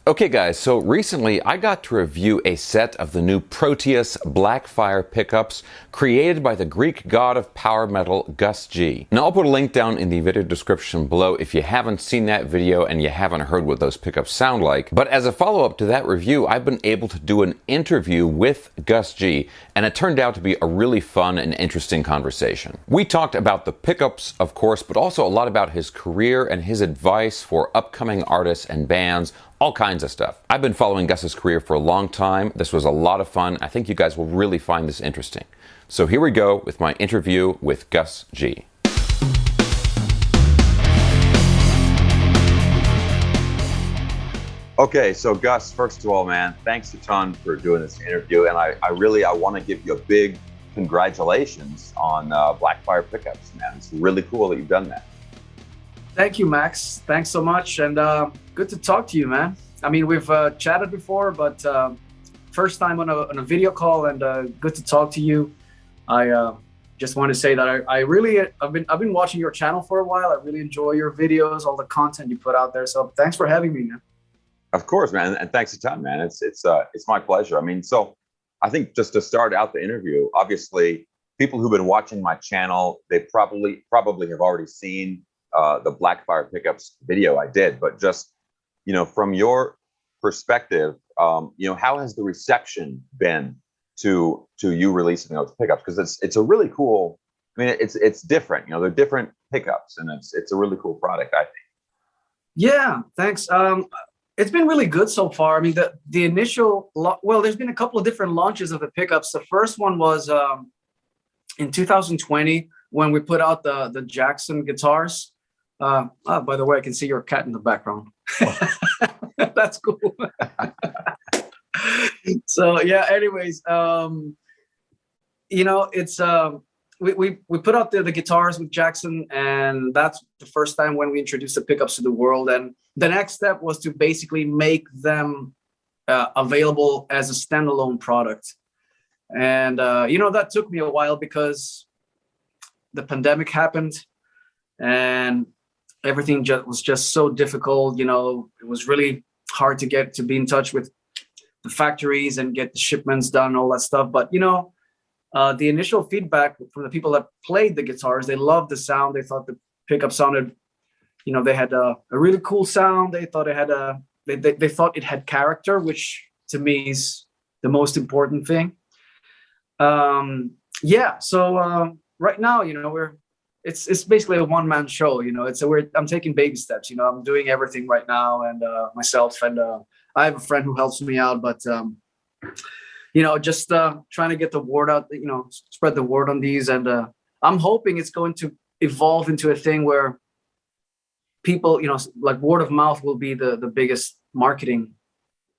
Okay guys, so recently I got to review a set of the new Proteus Blackfire pickups created by the Greek god of power metal, GUS. Now I'll put a link down in the video description below if you haven't seen that video and you haven't heard what those pickups sound like. But as a follow-up to that review, I've been able to do an interview with GUS, and it turned out to be a really fun and interesting conversation. We talked about the pickups, of course, but also a lot about his career and his advice for upcoming artists and bands, all kinds of stuff. I've been following Gus's career for a long time. This was a lot of fun. I think you guys will really find this interesting. So here we go with my interview with GUS. Okay, so Gus, first of all, man, thanks a ton for doing this interview. And I want to give you a big congratulations on Blackfire Pickups, man. It's really cool that you've done that. Thank you, Max. Thanks so much. And good to talk to you, man. I mean, we've chatted before, but first time on a video call, and good to talk to you. I just want to say that I've been watching your channel for a while. I really enjoy your videos, all the content you put out there. So thanks for having me, man. Of course, man. And thanks a ton, man. It's my pleasure. I mean, so I think just to start out the interview, obviously people who've been watching my channel, they probably have already seen the Blackfire Pickups video I did, but just, from your perspective, how has the reception been to you releasing those pickups? Because it's a really cool, I mean, it's different, they're different pickups, and it's a really cool product, I think. Yeah, thanks. It's been really good so far. I mean, the initial, there's been a couple of different launches of the pickups. The first one was in 2020 when we put out the Jackson guitars. By the way, I can see your cat in the background. That's cool. So yeah, anyways, it's we put out the guitars with Jackson, and that's the first time when we introduced the pickups to the world. And the next step was to basically make them available as a standalone product. And that took me a while because the pandemic happened, and everything was just so difficult. It was really hard to be in touch with the factories and get the shipments done, all that stuff. But, the initial feedback from the people that played the guitars, they loved the sound. They thought the pickup sounded, they had a really cool sound. They thought they thought it had character, which to me is the most important thing. So right now, it's basically a one-man show. I'm taking baby steps. I'm doing everything right now, and myself, and I have a friend who helps me out, but just trying to get the word out, spread the word on these. And I'm hoping it's going to evolve into a thing where people, like word of mouth will be the biggest marketing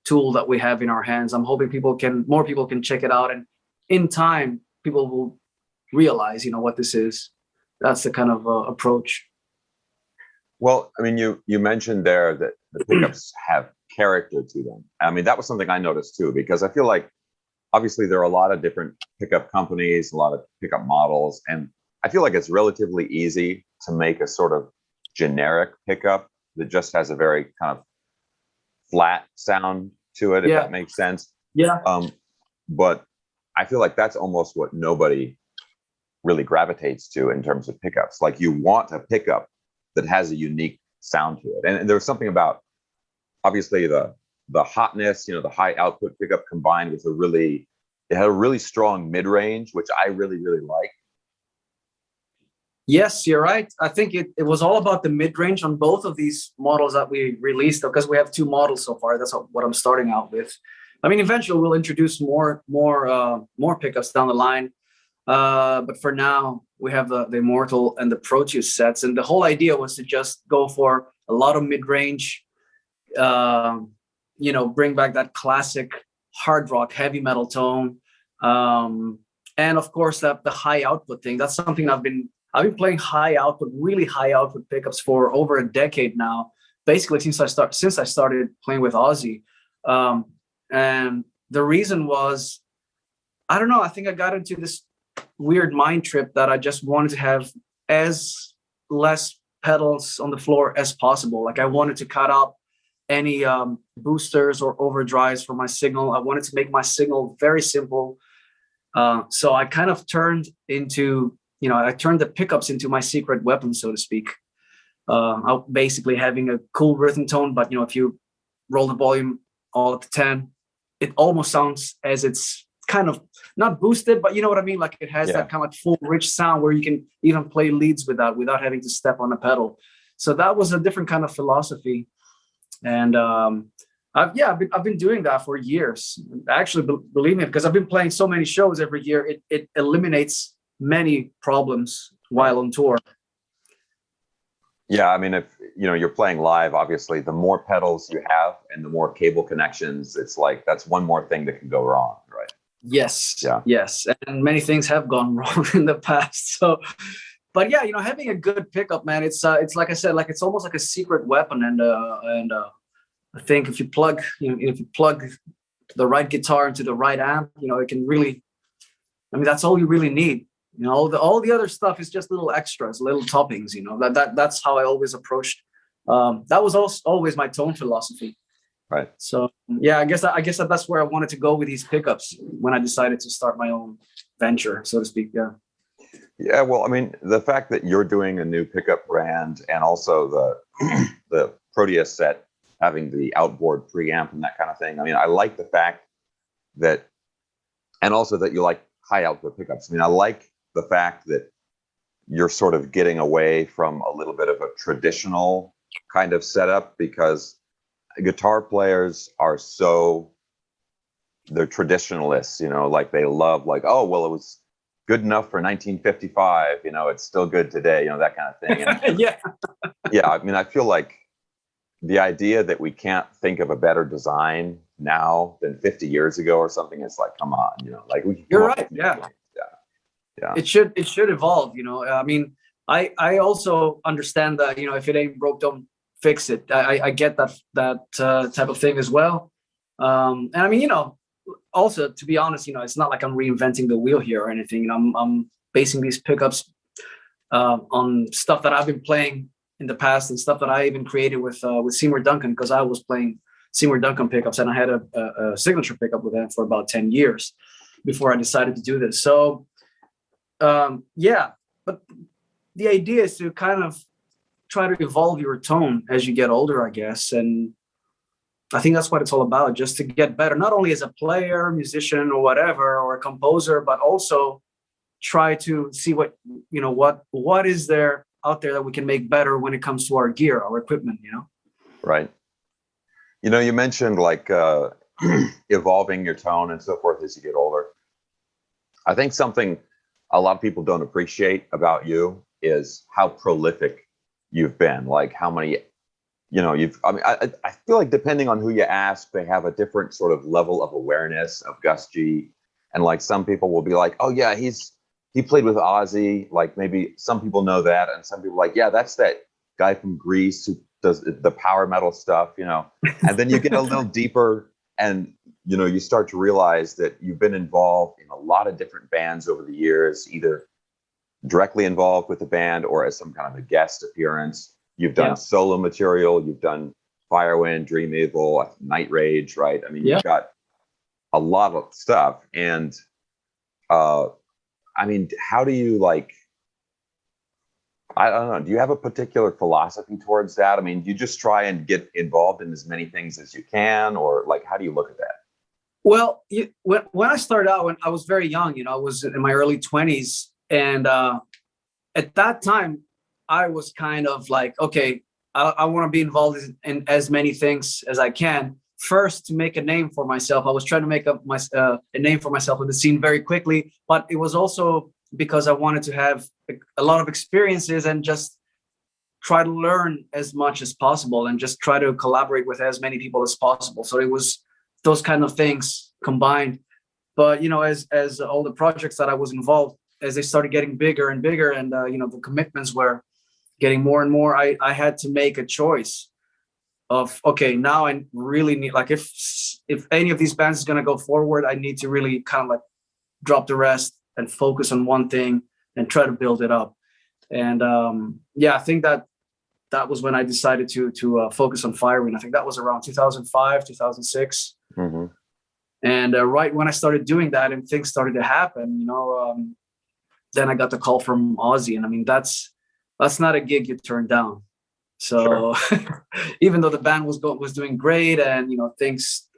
tool that we have in our hands. I'm hoping more people can check it out, and in time, people will realize, what this is. That's the kind of approach. Well, I mean, you mentioned there that the pickups have character to them. I mean, that was something I noticed too, because I feel like obviously there are a lot of different pickup companies, a lot of pickup models, and I feel like it's relatively easy to make a sort of generic pickup that just has a very kind of flat sound to it, if that makes sense. Yeah. But I feel like that's almost what nobody really gravitates to in terms of pickups. Like, you want a pickup that has a unique sound to it. And there's something about obviously the hotness, the high output pickup combined with it had a really strong mid-range, which I really, really like. Yes, you're right. I think it was all about the mid-range on both of these models that we released, because we have two models so far. That's what I'm starting out with. I mean, eventually we'll introduce more pickups down the line. But for now, we have the Immortal and the Proteus sets. And the whole idea was to just go for a lot of mid-range, bring back that classic hard rock, heavy metal tone. And of course, the high output thing. That's something I've been playing really high output pickups for over a decade now, basically since I started playing with Ozzy. And the reason was, I don't know, I think I got into this weird mind trip that I just wanted to have as less pedals on the floor as possible. Like, I wanted to cut out any boosters or overdrives for my signal. I wanted to make my signal very simple. So I kind of turned the pickups into my secret weapon, so to speak. Basically having a cool rhythm tone, but if you roll the volume all up to 10, it almost sounds as it's kind of not boosted, but you know what I mean? Like it has that kind of like full rich sound where you can even play leads without having to step on a pedal. So that was a different kind of philosophy. And I've been doing that for years. Actually, believe me, because I've been playing so many shows every year, it eliminates many problems while on tour. Yeah, I mean, if you're playing live, obviously, the more pedals you have and the more cable connections, it's like that's one more thing that can go wrong, right? Yes. Yeah. Yes, and many things have gone wrong in the past. So, but yeah, having a good pickup, man, it's like I said, like it's almost like a secret weapon, and I think if you plug the right guitar into the right amp, it can really. I mean, that's all you really need. All the other stuff is just little extras, little toppings. That's how I always approached. That was also always my tone philosophy. Right. So yeah, I guess that's where I wanted to go with these pickups when I decided to start my own venture, so to speak. Yeah. Yeah. Well, I mean, the fact that you're doing a new pickup brand and also the Proteus set having the outboard preamp and that kind of thing. I mean, I like the fact that, and also that you like high output pickups. I mean, I like the fact that you're sort of getting away from a little bit of a traditional kind of setup, because guitar players are they're traditionalists, like they love like, oh, well, it was good enough for 1955, it's still good today, that kind of thing. And, yeah. Yeah. I mean, I feel like the idea that we can't think of a better design now than 50 years ago or something, it's like, come on, like we can. You're right. Yeah. Yeah. It should evolve. I mean, I also understand that if it ain't broke, don't fix it. I get that type of thing as well. And I mean, also to be honest, it's not like I'm reinventing the wheel here or anything. I'm basing these pickups on stuff that I've been playing in the past and stuff that I even created with Seymour Duncan, because I was playing Seymour Duncan pickups and I had a signature pickup with them for about 10 years before I decided to do this. So yeah, but the idea is to kind of try to evolve your tone as you get older, I guess. And I think that's what it's all about, just to get better, not only as a player, musician, or whatever, or a composer, but also try to see what is there out there that we can make better when it comes to our gear, our equipment, Right. You mentioned like evolving your tone and so forth as you get older. I think something a lot of people don't appreciate about you is how prolific you've been. Like how many, I feel like depending on who you ask, they have a different sort of level of awareness of Gus G. And like some people will be like, oh yeah, he played with Ozzy. Like maybe some people know that. And some people are like, yeah, that's that guy from Greece who does the power metal stuff, and then you get a little deeper and, you start to realize that you've been involved in a lot of different bands over the years, either directly involved with the band or as some kind of a guest appearance. You've done solo material. You've done Firewind, Dream Evil, Night Rage, right? I mean, you've got a lot of stuff. And, I mean, how do you I don't know. Do you have a particular philosophy towards that? I mean, do you just try and get involved in as many things as you can, or like, how do you look at that? Well, when I started out, when I was very young, I was in my early 20s. And at that time, I was kind of like, okay, I want to be involved in as many things as I can. First, to make a name for myself. I was trying to make a name for myself in the scene very quickly, but it was also because I wanted to have a lot of experiences and just try to learn as much as possible and just try to collaborate with as many people as possible. So it was those kind of things combined. But, as all the projects that I was involved, as they started getting bigger and bigger and, the commitments were getting more and more, I had to make a choice of, okay, now I really need, like, if any of these bands is going to go forward, I need to really kind of like drop the rest and focus on one thing and try to build it up. And I think that that was when I decided to focus on Firewind. I think that was around 2005, 2006. Mm-hmm. And right when I started doing that and things started to happen, then I got the call from Ozzy. And I mean, that's not a gig you turn down. So sure. Even though the band was doing great and, a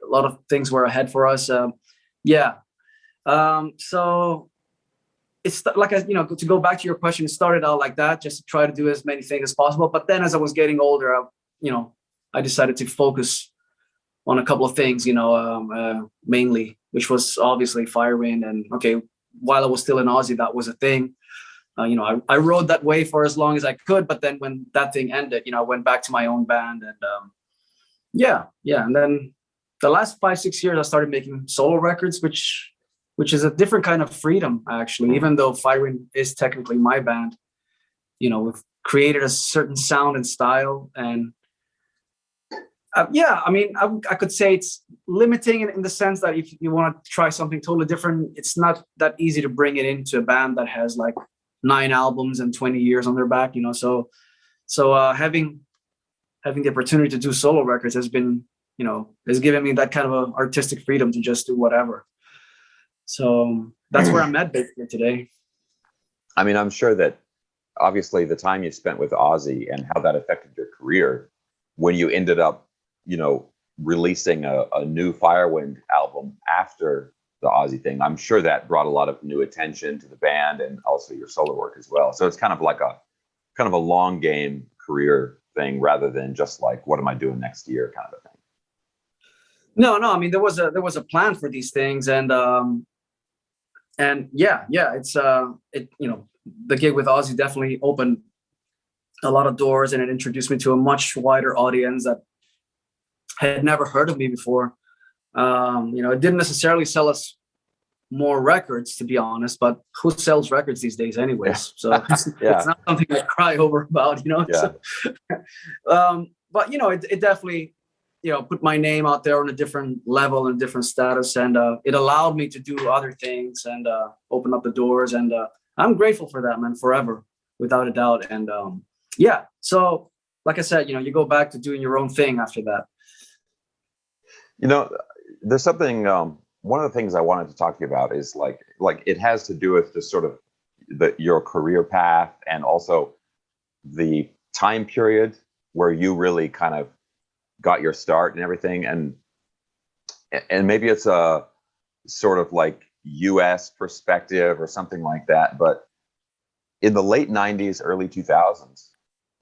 lot of things were ahead for us. So it's like, to go back to your question, it started out like that, just to try to do as many things as possible. But then as I was getting older, I decided to focus on a couple of things, mainly, which was obviously Firewind. And okay, while I was still in Ozzy, that was a thing. I rode that way for as long as I could. But then when that thing ended, I went back to my own band. And And then the last 5-6 years, I started making solo records, which is a different kind of freedom, actually. Even though Firewind is technically my band, we've created a certain sound and style. And I could say it's limiting in the sense that if you want to try something totally different, it's not that easy to bring it into a band that has like 9 albums and 20 years on their back, So having the opportunity to do solo records has been, has given me that kind of a artistic freedom to just do whatever. So that's where I'm at basically today. I mean, I'm sure that obviously the time you spent with Ozzy and how that affected your career when you ended up, releasing a new Firewind album after the Ozzy thing, I'm sure that brought a lot of new attention to the band and also your solo work as well. So it's kind of like a long game career thing rather than just like, what am I doing next year kind of a thing. No. I mean, there was a plan for these things, and it's the gig with Ozzy definitely opened a lot of doors, and it introduced me to a much wider audience that had never heard of me before. It didn't necessarily sell us more records, to be honest, but who sells records these days anyways? So it's not something I cry over about, Yeah. So, but it definitely, put my name out there on a different level and different status. And it allowed me to do other things and open up the doors. And I'm grateful for that, man, forever, without a doubt. And so like I said, you go back to doing your own thing after that. There's something, one of the things I wanted to talk to you about is like it has to do with just sort of your career path and also the time period where you really kind of got your start and everything. And maybe it's a sort of like US perspective or something like that. But in the late 90s, early 2000s,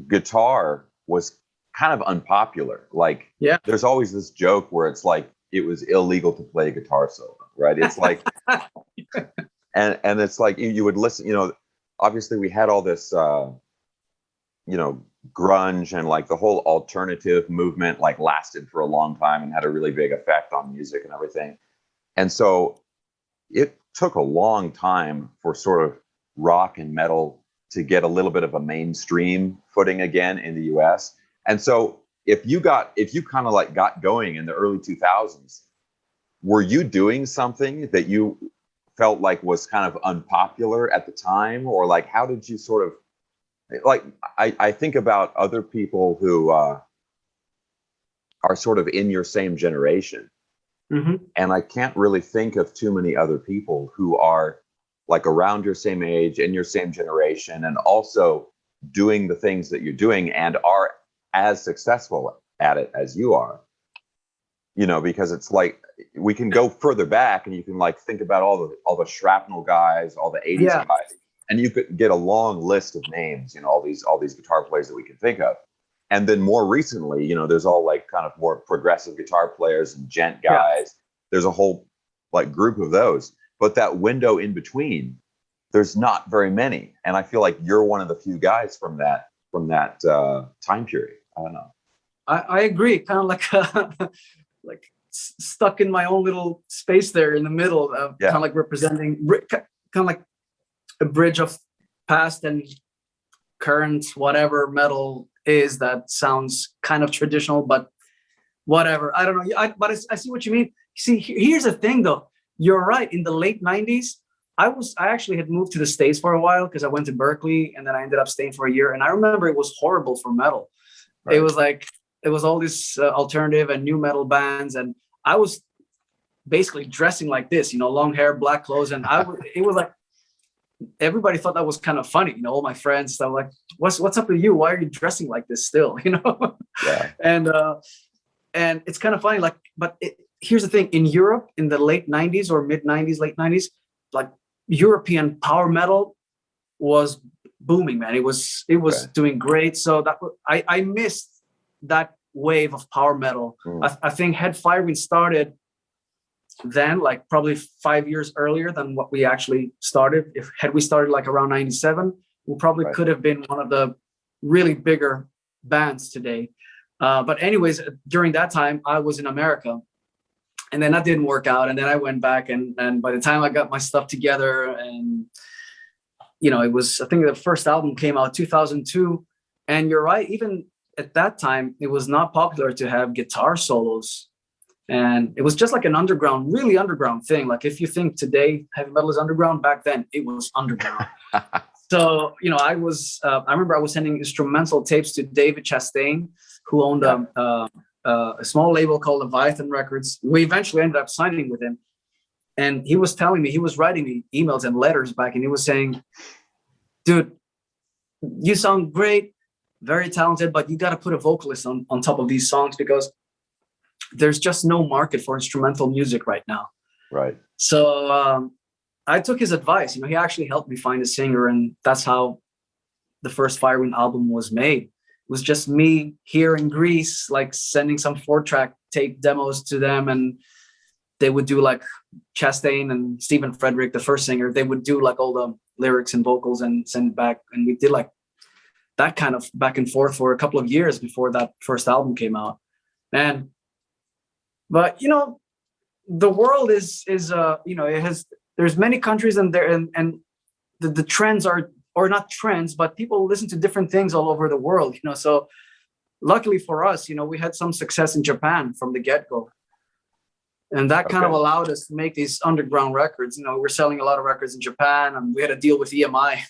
guitar was kind of unpopular. Like, there's always this joke where it's like it was illegal to play a guitar solo, right? It's like, and it's like you would listen. Obviously we had all this, grunge and like the whole alternative movement like lasted for a long time and had a really big effect on music and everything. And so it took a long time for sort of rock and metal to get a little bit of a mainstream footing again in the US. And so if you kind of like got going in the early 2000s, were you doing something that you felt like was kind of unpopular at the time? Or like, how did you sort of, like, I think about other people who are sort of in your same generation. Mm-hmm. And I can't really think of too many other people who are like around your same age, in your same generation, and also doing the things that you're doing and are as successful at it as you are. Because it's like we can go further back and you can like think about all the shrapnel guys, all the 80s guys, and you could get a long list of names, all these guitar players that we can think of. And then more recently, there's all like kind of more progressive guitar players and gent guys. Yeah. There's a whole like group of those, but that window in between, there's not very many. And I feel like you're one of the few guys from that time period. I don't know. I agree. Kind of like like stuck in my own little space there in the middle of kind of like representing kind of like a bridge of past and current, whatever metal is that sounds kind of traditional, but whatever. I don't know. But I see what you mean. See, here's the thing though. You're right. In the late 90s, I actually had moved to the States for a while because I went to Berkeley and then I ended up staying for a year. And I remember it was horrible for metal. it was like, it was all this alternative and new metal bands. And I was basically dressing like this, you know, long hair, black clothes. And it was like, everybody thought that was kind of funny. You know, all my friends, I was like, what's up with you? Why are you dressing like this still? You know? Yeah. And it's kind of funny, like, but here's the thing, in Europe in the late 90s or mid 90s, late 90s, like European power metal was booming, man. It was doing great. So that I missed that wave of power metal. I think had Firewind started then, like probably 5 years earlier than what we actually started. Had we started like around 97, we probably could have been one of the really bigger bands today. But anyways, during that time, I was in America, and then that didn't work out. And then I went back, and by the time I got my stuff together, and you know, it was, I think the first album came out 2002. And you're right, even at that time, it was not popular to have guitar solos. And it was just like an underground, really underground thing. Like if you think today heavy metal is underground, back then it was underground. So, you know, I remember I was sending instrumental tapes to David Chastain, who owned a small label called Leviathan Records. We eventually ended up signing with him. And he was telling me, he was writing me emails and letters back, and he was saying, dude, you sound great, very talented, but you got to put a vocalist on top of these songs, because there's just no market for instrumental music right now. Right. So I took his advice. You know, he actually helped me find a singer, and that's how the first Firewind album was made. It was just me here in Greece, like sending some 4-track tape demos to them, and they would do, like, Chastain and Stephen Frederick, the first singer, they would do like all the lyrics and vocals and send it back. And we did like that kind of back and forth for a couple of years before that first album came out. But you know, the world is you know, there's many countries, and the trends are, or not trends, but people listen to different things all over the world, you know. So luckily for us, you know, we had some success in Japan from the get-go. And that kind of allowed us to make these underground records. You know, we're selling a lot of records in Japan, and we had a deal with EMI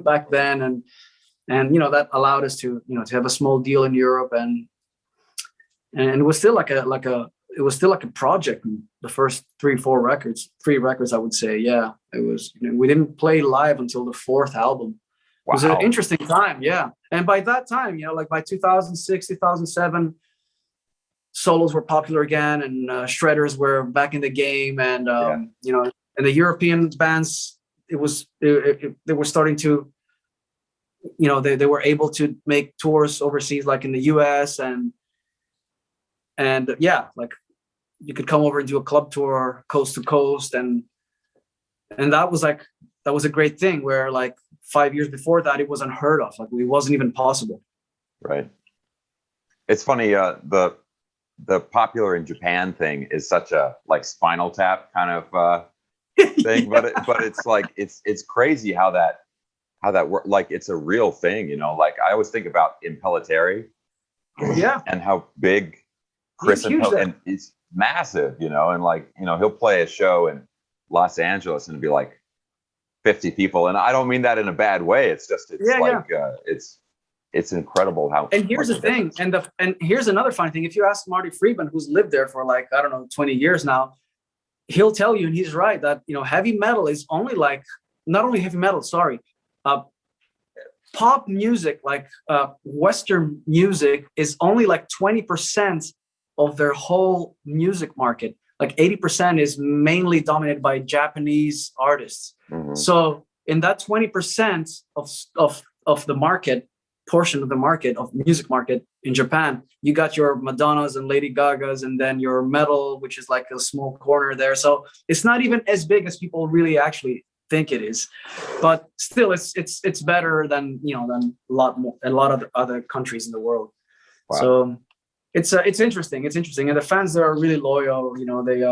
back then. And, you know, that allowed us to, you know, to have a small deal in Europe. And it was still like a project. The first three records, I would say. Yeah, it was, you know, we didn't play live until the fourth album. Wow. It was an interesting time. Yeah. And by that time, you know, like by 2006, 2007, solos were popular again, and shredders were back in the game. And, you know, and the European bands, they were starting to, you know, they were able to make tours overseas, like in the US, and yeah, like you could come over and do a club tour coast to coast. And that was a great thing, where like 5 years before that, it was unheard of. Like it wasn't even possible. Right. It's funny. The popular in Japan thing is such a like Spinal Tap kind of thing, but it's like it's crazy how that works. Like it's a real thing, you know. Like I always think about Impellitteri, and how big Chris and it's massive, you know. And like, you know, he'll play a show in Los Angeles and it'd be like 50 people, and I don't mean that in a bad way. It's just it's incredible how. And here's the thing, and here's another funny thing. If you ask Marty Friedman, who's lived there for like, I don't know, 20 years now, he'll tell you, and he's right, that, you know, heavy metal is only like, not only heavy metal, sorry, pop music, like Western music, is only like 20% of their whole music market. Like 80% is mainly dominated by Japanese artists. Mm-hmm. So in that 20% of the market, portion of the market, of music market in Japan, you got your Madonnas and Lady Gagas, and then your metal, which is like a small corner there. So it's not even as big as people really actually think it is, but still it's better than, you know, than a lot of other countries in the world. Wow. So it's interesting. It's interesting. And the fans there are really loyal. You know, they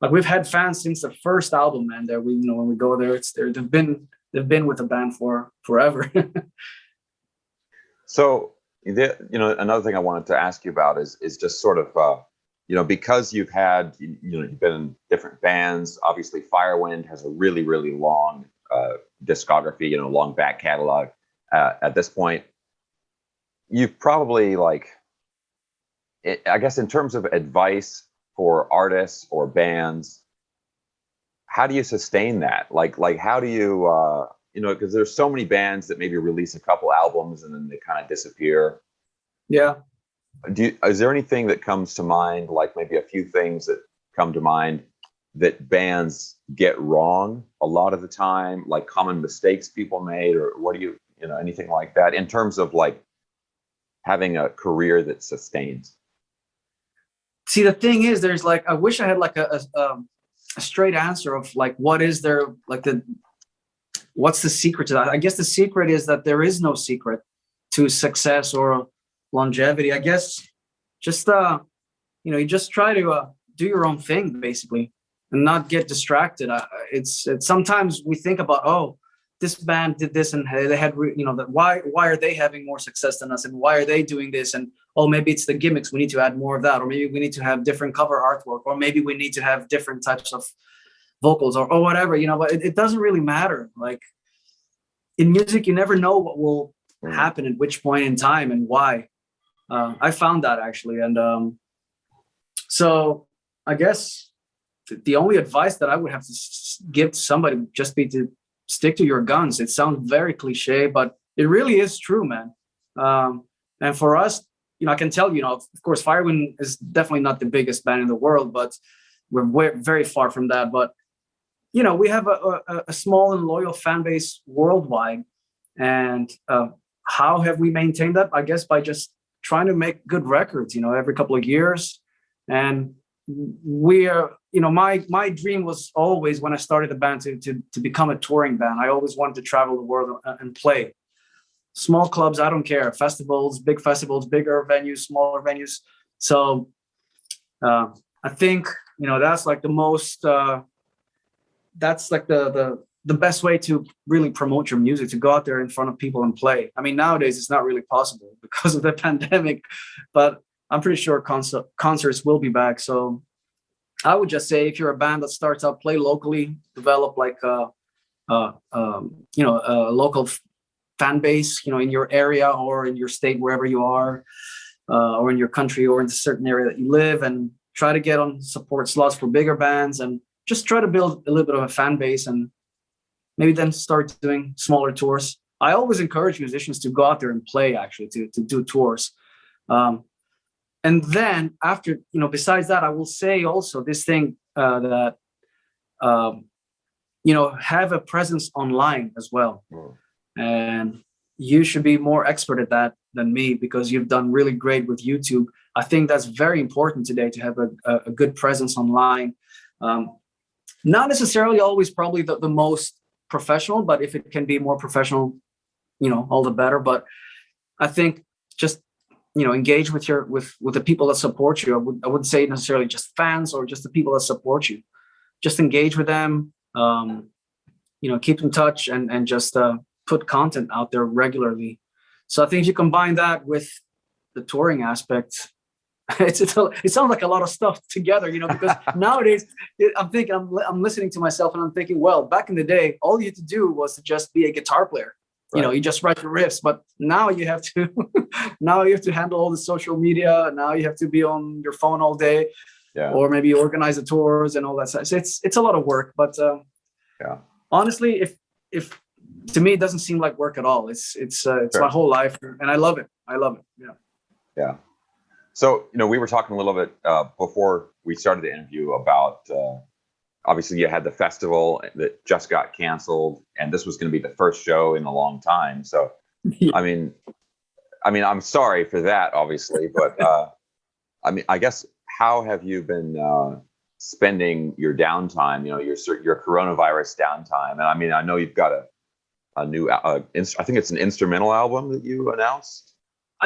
like we've had fans since the first album, and that we, you know, when we go there, they've been with the band for forever. So, you know, another thing I wanted to ask you about is just sort of, you know, because you've had, you know, you've been in different bands. Obviously, Firewind has a really, really long discography, you know, long back catalog at this point. you've probably like, I guess in terms of advice for artists or bands, how do you sustain that? Like how do you, because there's so many bands that maybe release a couple albums and then they kind of disappear. Yeah. Is there anything that comes to mind, like maybe a few things that come to mind that bands get wrong a lot of the time, like common mistakes people made, or what do anything like that in terms of like having a career that sustains? See, the thing is, there's like, I wish I had like a straight answer of like, what is there, like what's the secret to that? I guess the secret is that there is no secret to success or longevity. I guess just you just try to do your own thing basically and not get distracted. It's sometimes we think about, oh, this band did this and they had that why are they having more success than us and why are they doing this, and oh, maybe it's the gimmicks, we need to add more of that, or maybe we need to have different cover artwork, or maybe we need to have different types of vocals or whatever, but it doesn't really matter. Like in music, you never know what will happen at which point in time and why. I found that actually. And so I guess the only advice that I would have to give to somebody would just be to stick to your guns. It sounds very cliche, but it really is true, man. And for us, I can tell you, of course, Firewind is definitely not the biggest band in the world, but we're very far from that. But, we have a small and loyal fan base worldwide. And how have we maintained that? I guess by just trying to make good records, every couple of years. And we are, my dream was always, when I started the band, to become a touring band. I always wanted to travel the world and play. Small clubs, I don't care. Festivals, bigger venues, smaller venues. So I think, that's like the most, that's like the best way to really promote your music, to go out there in front of people and play. I mean, nowadays it's not really possible because of the pandemic, but I'm pretty sure concerts will be back. So I would just say, if you're a band that starts out, play locally, develop like a local fan base, in your area or in your state, wherever you are, or in your country or in a certain area that you live, and try to get on support slots for bigger bands and just try to build a little bit of a fan base, and maybe then start doing smaller tours. I always encourage musicians to go out there and play, actually, to do tours. And then after, besides that, I will say also this thing that, have a presence online as well. And you should be more expert at that than me, because you've done really great with YouTube. I think that's very important today, to have a good presence online. Not necessarily always probably the most professional, but if it can be more professional, all the better. But I think just, engage with with the people that support you. I wouldn't say necessarily just fans or just the people that support you. Just engage with them, keep in touch, and just put content out there regularly. So I think if you combine that with the touring aspect, it sounds like a lot of stuff together, because nowadays I'm listening to myself and I'm thinking, well, back in the day, all you had to do was to just be a guitar player. Right. You just write the riffs, but now you have to handle all the social media. Now you have to be on your phone all day, or maybe organize the tours and all that stuff. So it's a lot of work, but honestly, if to me, it doesn't seem like work at all. It's my whole life, and I love it. Yeah. So, we were talking a little bit before we started the interview about, obviously you had the festival that just got canceled, and this was going to be the first show in a long time. So, I mean, I'm sorry for that, obviously, but I guess, how have you been spending your downtime? Your coronavirus downtime, and I know you've got a new, I think it's an instrumental album that you announced.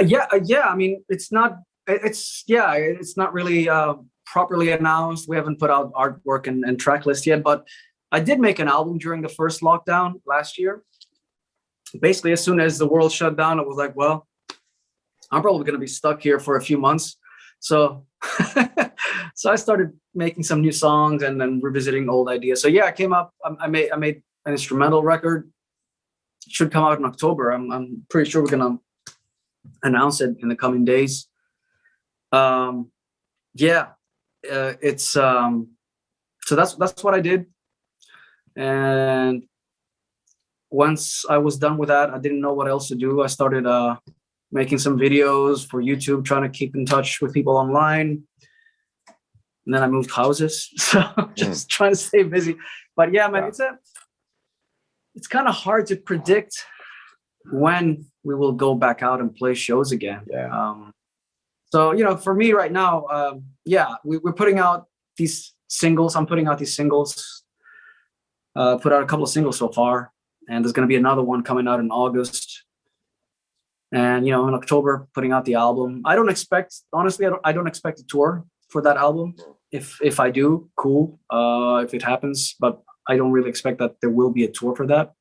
Yeah. I mean, it's not really properly announced. We haven't put out artwork and track list yet, but I did make an album during the first lockdown last year. Basically, as soon as the world shut down, I was like, well, I'm probably going to be stuck here for a few months. So, so I started making some new songs and then revisiting old ideas. So yeah, I made an instrumental record. It should come out in October. I'm pretty sure we're going to announce it in the coming days. It's so that's what I did. And once I was done with that, I didn't know what else to do. I started making some videos for YouTube, trying to keep in touch with people online. And then I moved houses, so just trying to stay busy. But yeah, man, it's kind of hard to predict when we will go back out and play shows again. So, you know, for me right now, we're putting out these singles. I'm putting out these singles. Put out a couple of singles so far, and there's going to be another one coming out in August. And, you know, in October, putting out the album. I don't expect, honestly, I don't expect a tour for that album. If I do, cool. If it happens, but I don't really expect that there will be a tour for that.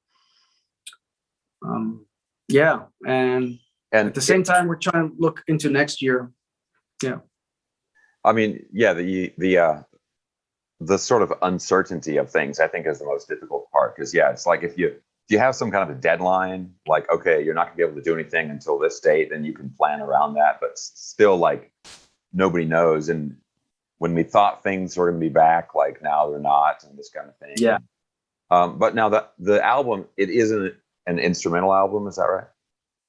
And at the same time, we're trying to look into next year. Yeah. I mean, yeah, the sort of uncertainty of things, I think, is the most difficult part. Because it's like if you have some kind of a deadline, like, okay, you're not gonna be able to do anything until this date, then you can plan around that. But still, like, nobody knows. And when we thought things were gonna be back, like, now they're not, and this kind of thing. Yeah. But now the album, it isn't an instrumental album, is that right?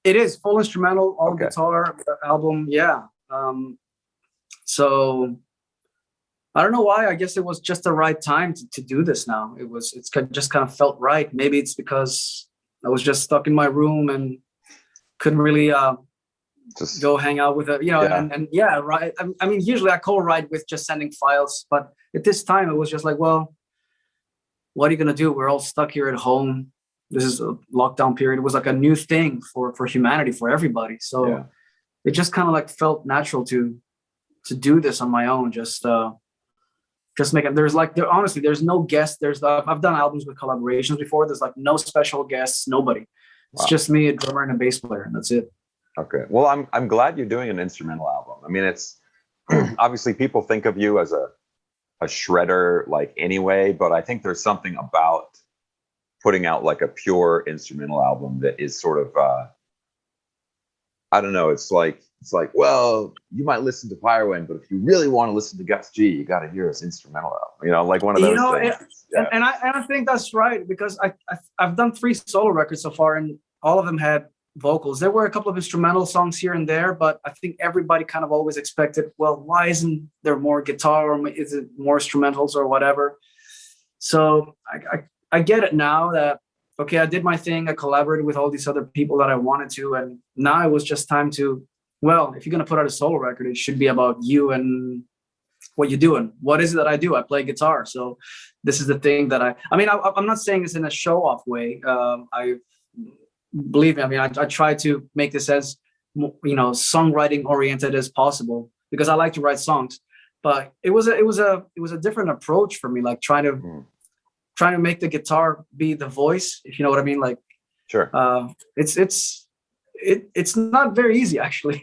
It is full instrumental, all guitar album. Yeah. So I don't know why. I guess it was just the right time to do this now. It's just kind of felt right. Maybe it's because I was just stuck in my room and couldn't really just go hang out with it, you know. Right. I mean, usually I co-write with just sending files, but at this time it was just like, well, what are you gonna do? We're all stuck here at home. This is a lockdown period. It was like a new thing for humanity, for everybody. So it just kind of like felt natural to do this on my own. Just make it. Honestly, there's no guest. I've done albums with collaborations before. There's like no special guests, nobody. It's just me, a drummer, and a bass player, and that's it. Okay. Well, I'm glad you're doing an instrumental album. I mean, it's obviously people think of you as a shredder, like, anyway, but I think there's something about putting out like a pure instrumental album that is sort of I don't know, it's like, well, you might listen to Firewind, but if you really want to listen to GUS G, you got to hear his instrumental album, you know, like one of those things. And I think that's right, because I've done 3 solo records so far, and all of them had vocals. There were a couple of instrumental songs here and there, but I think everybody kind of always expected, well, why isn't there more guitar, or is it more instrumentals or whatever? So I get it now that, okay, I did my thing. I collaborated with all these other people that I wanted to. And now it was just time to, well, if you're going to put out a solo record, it should be about you and what you're doing. What is it that I do? I play guitar. So this is the thing that I'm not saying this in a show off way. Believe me, I mean, I try to make this as, you know, songwriting oriented as possible, because I like to write songs. But it was a different approach for me, like trying to make the guitar be the voice, if you know what I mean. Like, sure. It's not very easy actually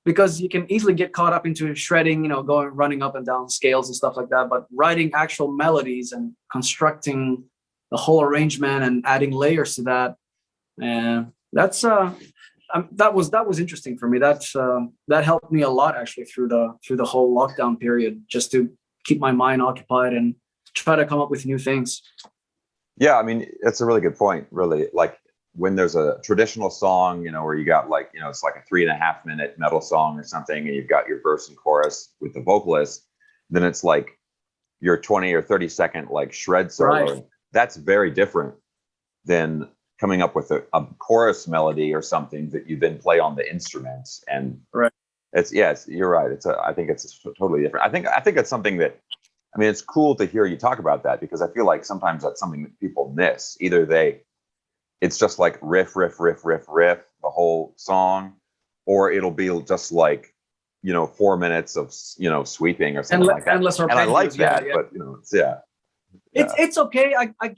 because you can easily get caught up into shredding, you know, running up and down scales and stuff like that. But writing actual melodies and constructing the whole arrangement and adding layers to that, and that was interesting for me. That helped me a lot actually through the whole lockdown period, just to keep my mind occupied and try to come up with new things. Yeah, I mean, it's a really good point, really. Like, when there's a traditional song, you know, where you got, like, you know, it's like a 3.5 minute metal song or something, and you've got your verse and chorus with the vocalist, then it's like your 20 or 30 second like shred solo. Right. That's very different than coming up with a chorus melody or something that you then play on the instruments. And you're right. I think it's totally different. I think it's something that, I mean, it's cool to hear you talk about that, because I feel like sometimes that's something that people miss. Either it's just like riff, the whole song, or it'll be just like, you know, 4 minutes of, you know, sweeping or something like that. And I like that, but, you know, it's okay.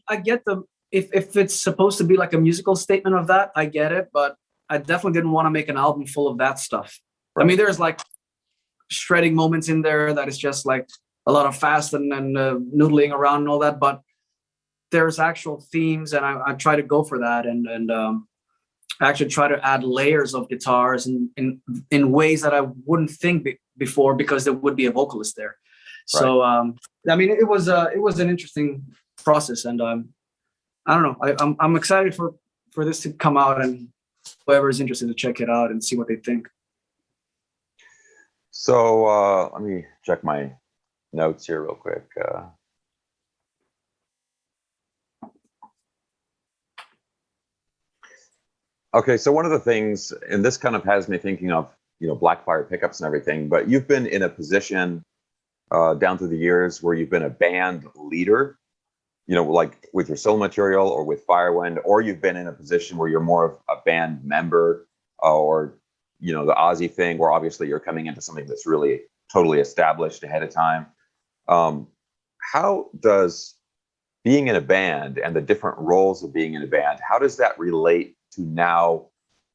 I get if it's supposed to be like a musical statement of that, I get it, but I definitely didn't want to make an album full of that stuff. Right. I mean, there's like shredding moments in there that is just like a lot of fast and noodling around and all that, but there's actual themes, and I try to go for that, and I actually try to add layers of guitars in ways that I wouldn't think before, because there would be a vocalist there. So I mean, it was an interesting process, and I don't know. I'm excited for this to come out, and whoever is interested to check it out and see what they think. So let me check my notes here real quick. Okay, so one of the things, and this kind of has me thinking of, Blackfire Pickups and everything, but you've been in a position down through the years where you've been a band leader, like with your solo material or with Firewind, or you've been in a position where you're more of a band member, or, the Ozzy thing, where obviously you're coming into something that's really totally established ahead of time. How does being in a band and the different roles of being in a band, how does that relate to now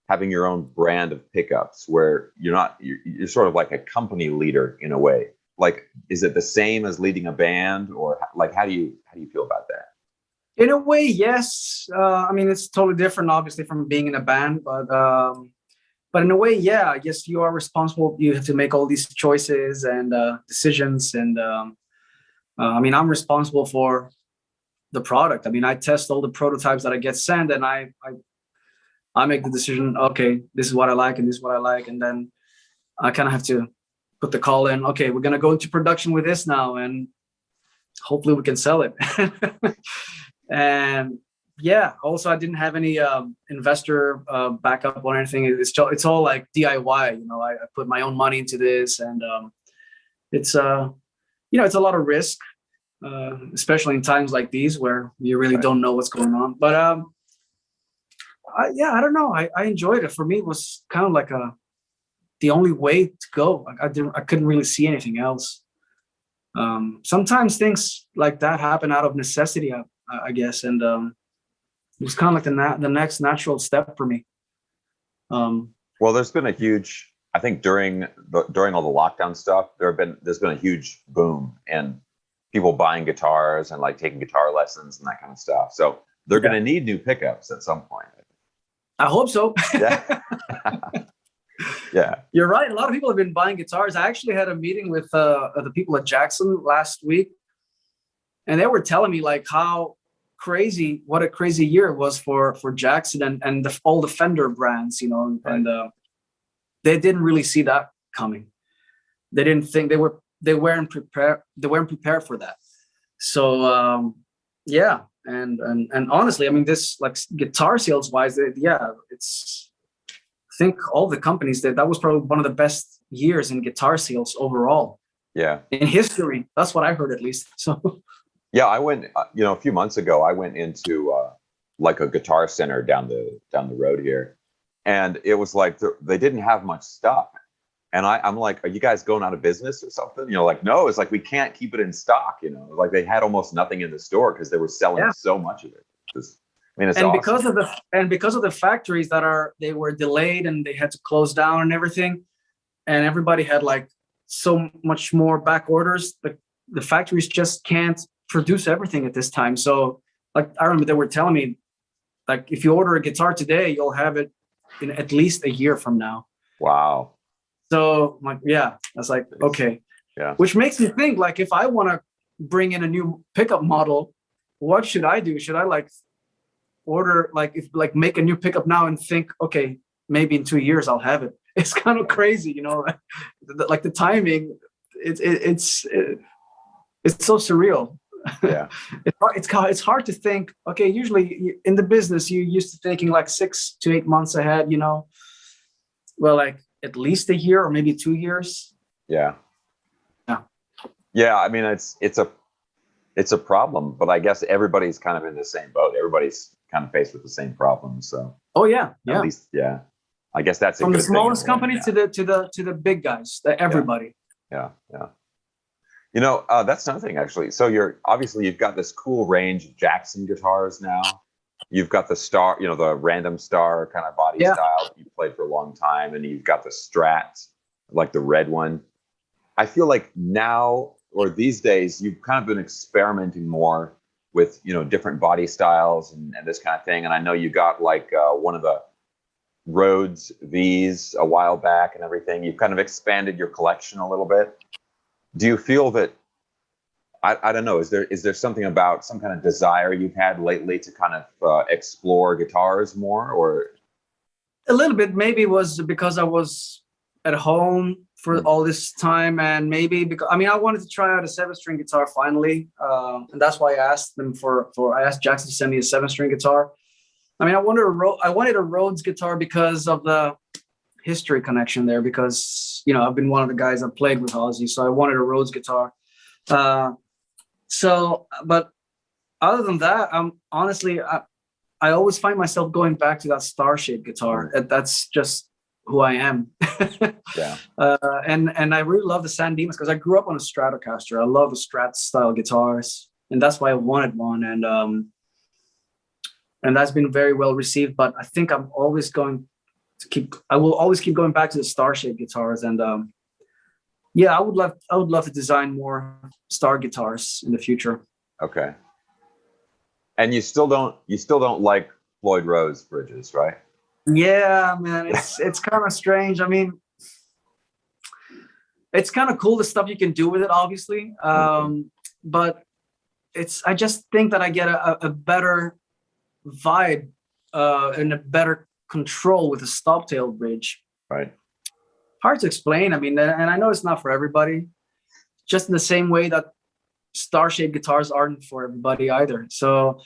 having your own brand of pickups, where you're sort of like a company leader in a way? Like, is it the same as leading a band, or like, how do you feel about that? In a way, yes. I mean, it's totally different, obviously, from being in a band, but in a way, yeah. I guess you are responsible. You have to make all these choices and decisions, and I mean, I'm responsible for the product. I mean, I test all the prototypes that I get sent, and I make the decision. Okay, this is what I like, and this is what I like, and then I kind of have to put the call in. Okay, we're gonna go into production with this now, and hopefully we can sell it. And yeah, also I didn't have any investor backup or anything. It's all like DIY. I put my own money into this, and it's it's a lot of risk, especially in times like these where you really don't know what's going on. But I don't know. I enjoyed it. For me, it was kind of like the only way to go. I couldn't really see anything else. Sometimes things like that happen out of necessity, I guess, and it was kind of like the next natural step for me. Well, there's been a huge, I think during all the lockdown stuff, there's been a huge boom in people buying guitars and like taking guitar lessons and that kind of stuff. So they're going to need new pickups at some point. I hope so. Yeah. Yeah. You're right. A lot of people have been buying guitars. I actually had a meeting with the people at Jackson last week, and they were telling me like what a crazy year it was for Jackson and all the Fender brands, and they didn't really see that coming. They didn't think they weren't prepared for that. So yeah, and honestly, I mean, this, like, guitar sales wise, it's, I think all the companies that was probably one of the best years in guitar sales overall. Yeah, in history. That's what I heard, at least. So yeah, I went, a few months ago, I went into like a Guitar Center down the road here, and it was like they didn't have much stock, and I'm like, are you guys going out of business or something? Like, no, it's like we can't keep it in stock. Like they had almost nothing in the store because they were selling so much of it. I mean, it's awesome. because of the factories they were delayed and they had to close down and everything, and everybody had like so much more back orders. The factories just can't produce everything at this time. So like, I remember they were telling me, like, if you order a guitar today, you'll have it in at least a year from now. Wow. So like, yeah, I was like, okay. Yeah. Which makes me think, like, if I want to bring in a new pickup model, what should I do? Should I like order, make a new pickup now and think, okay, maybe in 2 years I'll have it? It's kind of crazy, like the timing. It's so surreal. Yeah. It's hard to think. Okay, usually in the business, you're used to thinking like 6 to 8 months ahead. Well, like at least a year or maybe 2 years. Yeah. I mean, it's a problem, but I guess everybody's kind of in the same boat. Everybody's kind of faced with the same problems. So. Oh yeah. At least, yeah. I guess that's from the smallest company to the big guys. Everybody. Yeah. That's another thing, actually. So you've got this cool range of Jackson guitars now. You've got the Star, the random Star kind of body style you played for a long time, and you've got the Strat, like the red one. I feel like now, or these days, you've kind of been experimenting more with different body styles and this kind of thing. And I know you got like one of the Rhodes V's a while back and everything. You've kind of expanded your collection a little bit. Do you feel that, I don't know, is there something about some kind of desire you've had lately to kind of explore guitars more, or? A little bit. Maybe it was because I was at home for all this time, and maybe because I wanted to try out a 7-string guitar finally, and that's why I asked them I asked Jackson to send me a 7-string guitar. I wanted a Rhodes guitar because of the history connection there, because I've been one of the guys that played with Ozzy, so I wanted a Rhodes guitar. But other than that, honestly, I always find myself going back to that star-shaped guitar. That's just who I am. Yeah. And I really love the San Dimas because I grew up on a Stratocaster. I love the Strat style guitars, and that's why I wanted one. And that's been very well received. But I think I will always keep going back to the star-shaped guitars. And yeah, I would love to design more star guitars in the future. Okay. And you still don't like Floyd Rose bridges, right? Yeah, man, it's kind of strange. It's kind of cool, the stuff you can do with it, obviously. But I just think that I get a better vibe and a better control with a stop-tail bridge. Right. Hard to explain. And I know it's not for everybody, just in the same way that star-shaped guitars aren't for everybody either. So,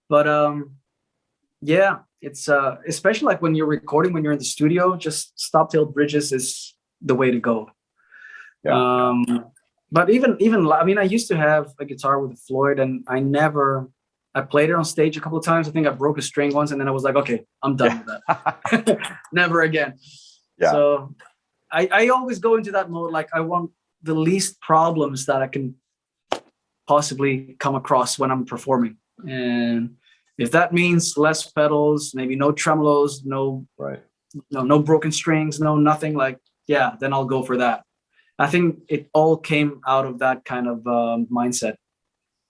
but yeah, it's especially like when you're recording, when you're in the studio, just stop-tail bridges is the way to go. Yeah. But even I used to have a guitar with a Floyd, and I played it on stage a couple of times. I think I broke a string once, and then I was like, okay, I'm done with that. Never again. Yeah. So I always go into that mode, like I want the least problems that I can possibly come across when I'm performing. And if that means less pedals, maybe no tremolos, no broken strings, no nothing, like, yeah, then I'll go for that. I think it all came out of that kind of mindset.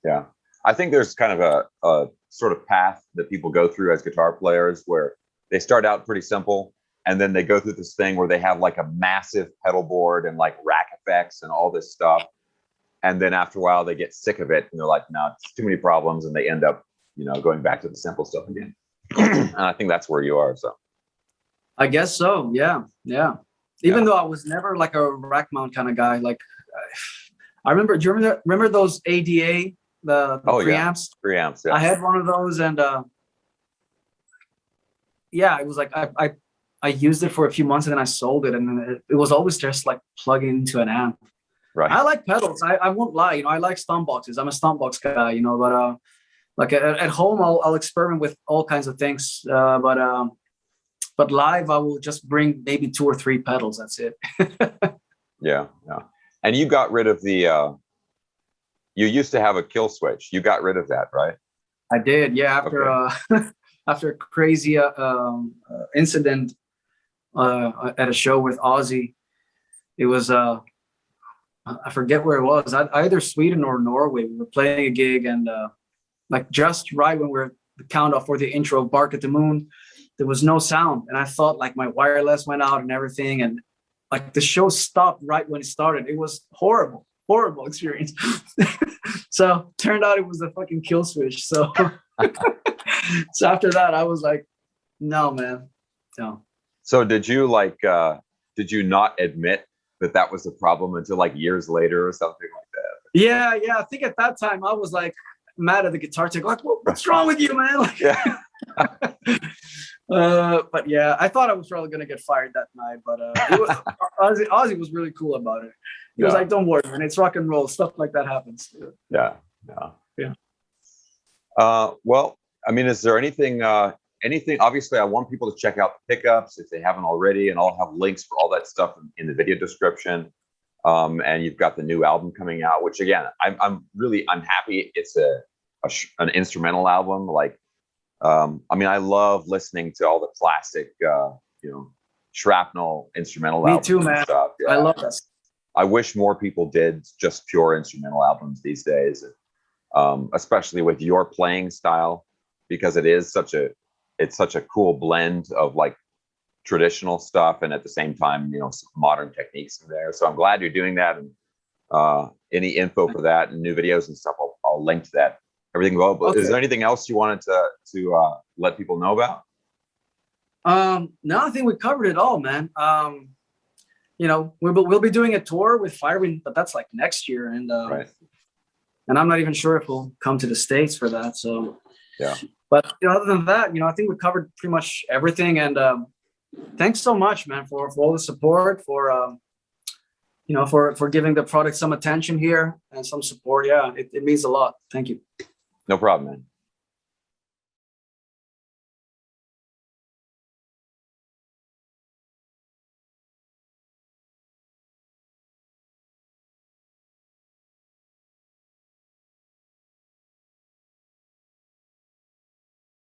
Yeah. I think there's kind of a sort of path that people go through as guitar players where they start out pretty simple, and then they go through this thing where they have like a massive pedal board and like rack effects and all this stuff. And then after a while they get sick of it and they're like, no, it's too many problems. And they end up, going back to the simple stuff again. And I think that's where you are. So I guess so. Yeah. Yeah. Even though I was never like a rack mount kind of guy. Like I remember, do you remember those ADA, the preamps? Yeah. Preamps, yeah. I had one of those, and it was like I used it for a few months and then I sold it, and then it was always just like plugging into an amp. Right. I like pedals. I won't lie. I like stomp boxes. I'm a stomp box guy. But like at home, I'll experiment with all kinds of things. But live, I will just bring maybe 2 or 3 pedals. That's it. Yeah. And you got rid of the. You used to have a kill switch. You got rid of that, right? I did. Yeah. After a crazy incident at a show with Ozzy, it was I forget where it was. Either Sweden or Norway. We were playing a gig, and like just right when we're the count off for the intro of Bark at the Moon, there was no sound, and I thought like my wireless went out and everything, and like the show stopped right when it started. It was horrible experience. So turned out it was a fucking kill switch. So so after that, I was like, no, man, no. So did you not admit that was the problem until like years later or something like that? Yeah. I think at that time I was like mad at the guitar tech, like, what's wrong with you, man? Like, yeah. But yeah, I thought I was probably gonna get fired that night, but Ozzy was really cool about it. He was like, "Don't worry, man. It's rock and roll. Stuff like that happens." Yeah. Well, is there anything? Obviously, I want people to check out the pickups if they haven't already, and I'll have links for all that stuff in the video description. And you've got the new album coming out, which again, I'm happy. It's an instrumental album. Like, I love listening to all the classic, Shrapnel instrumental albums. Me too, man. Stuff. Yeah. I love that. I wish more people did just pure instrumental albums these days, especially with your playing style, because it's such a cool blend of like traditional stuff, and at the same time, you know, some modern techniques in there. So I'm glad you're doing that. And any info for that and new videos and stuff, I'll link to that. Everything well. But Okay. is there anything else you wanted to let people know about? No, I think we covered it all, man. You know, we'll be doing a tour with Firewind, but that's like next year, and Right. and I'm not even sure if we'll come to the States for that. So Yeah. but you know, other than that, you know, I think we covered pretty much everything. And thanks so much, man, for all the support, for you know, for giving the product some attention here and some support. Yeah, it means a lot. Thank you. No problem, man.